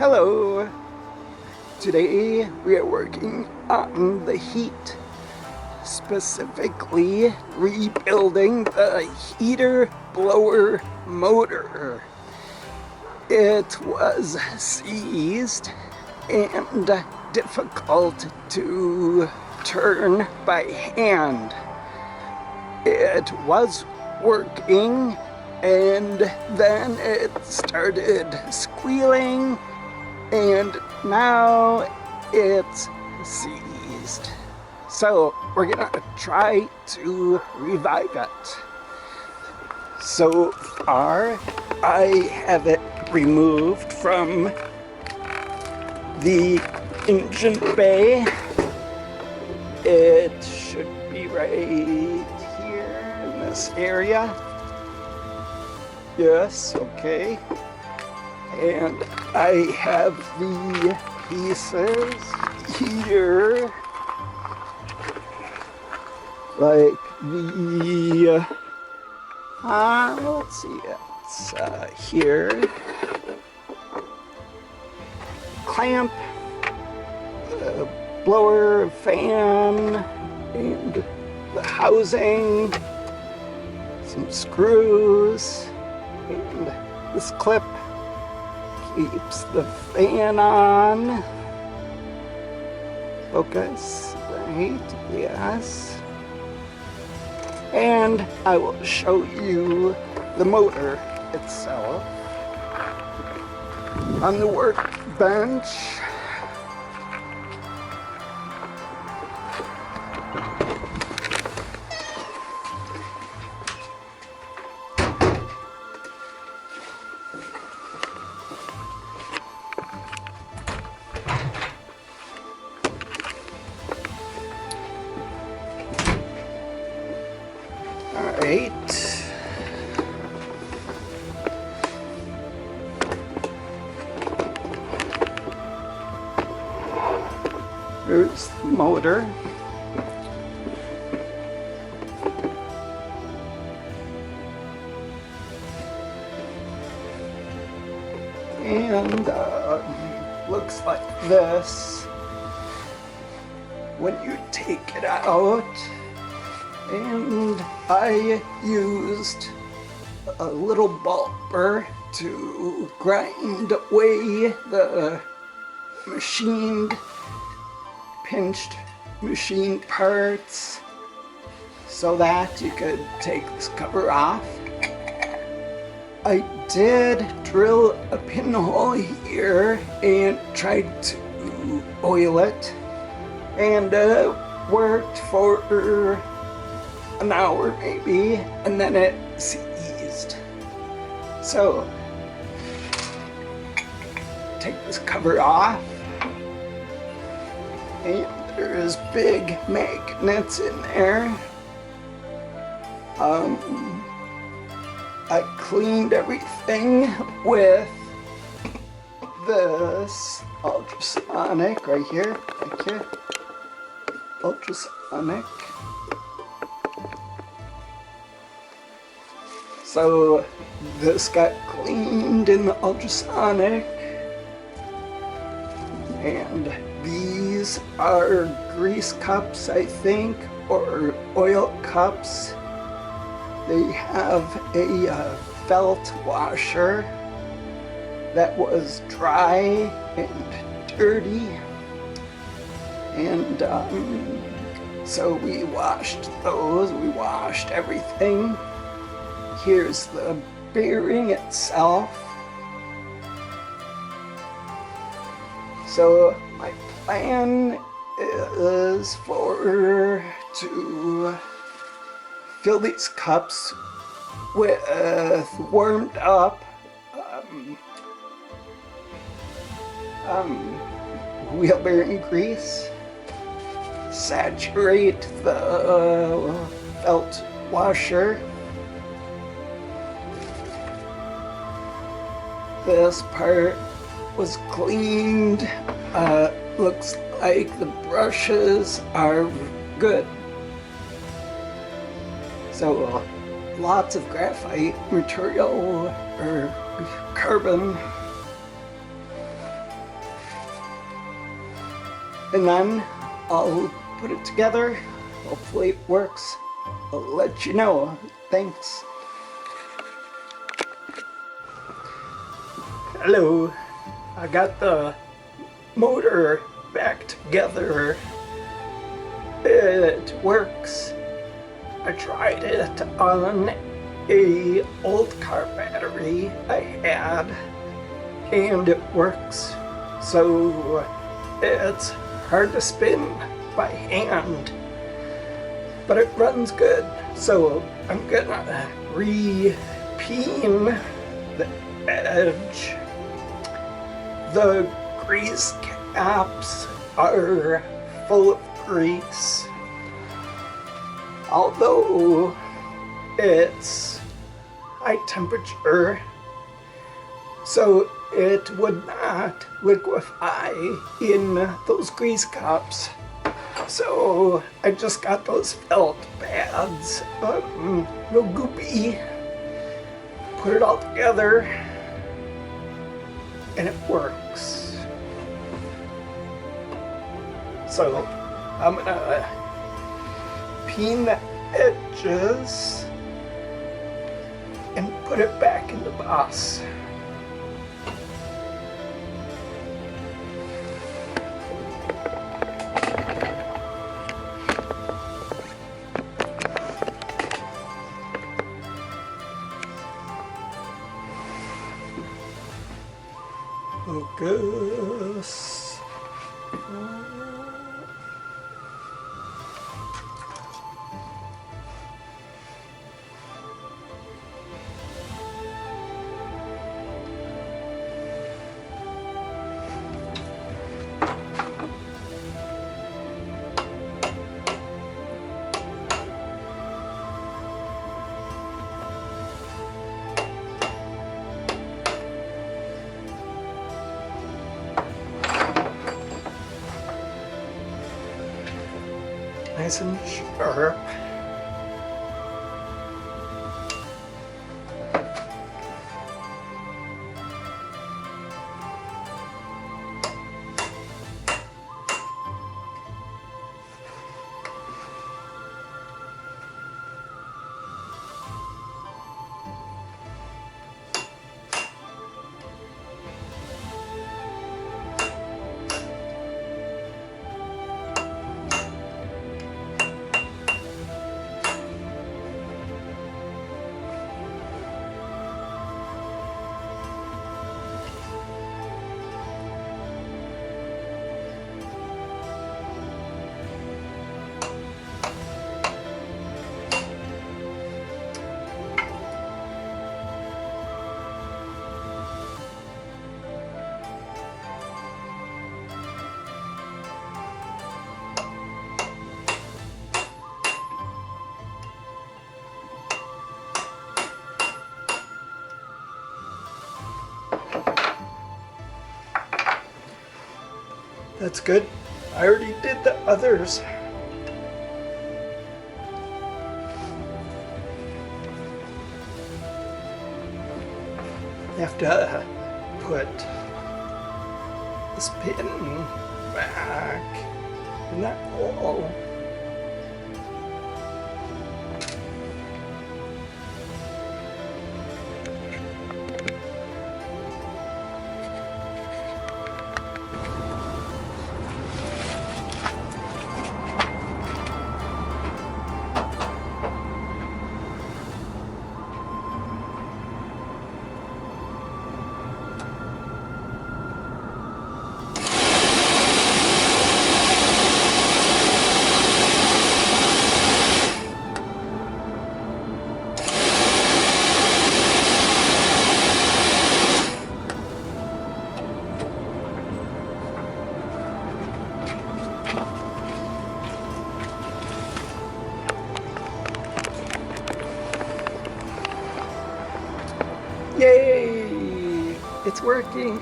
Hello! Today we are working on the heat, specifically rebuilding the heater blower motor. It was seized and difficult to turn by hand. It was working and then it started squealing and now it's seized. So we're gonna try to revive it. So far, I have it removed from the engine bay. It should be right here in this area. Yes, okay. And I have the pieces here, like the, let's see, it's here, clamp, blower, fan, and the housing, some screws, and this clip keeps the fan on. Focus, right, yes. And I will show you the motor itself on the workbench. Alright. Here's the motor. And looks like this when you take it out. And I used a little bulber to grind away the pinched machined parts so that you could take this cover off. I did drill a pinhole here and tried to oil it, and worked for an hour maybe, and then it seized. So, take this cover off, and there's big magnets in there. I cleaned everything with this ultrasonic right here, ultrasonic. So this got cleaned in the ultrasonic, and these are grease cups, I think, or oil cups. They have a felt washer that was dry and dirty, and so we washed those. We washed everything. Here's the bearing itself. So my plan is to fill these cups with warmed up wheel bearing grease, saturate the felt washer. This part was cleaned. Looks like the brushes are good. So lots of graphite material or carbon. and then I'll put it together. Hopefully it works. I'll let you know. Thanks. Hello. I got the motor back together. It works. I tried it on a old car battery I had, and it works. So it's hard to spin by hand, but it runs good. So I'm gonna re-peen the edge. The grease caps are full of grease. Although it's high temperature, so it would not liquefy in those grease cups. So I just got those felt pads, no goopy. Put it all together, and it works. So I'm gonna peen the edges and put it back in the box. Focus. Nice and sharp. That's good. I already did the others. I have to put this pin back in that hole. Yay! It's working!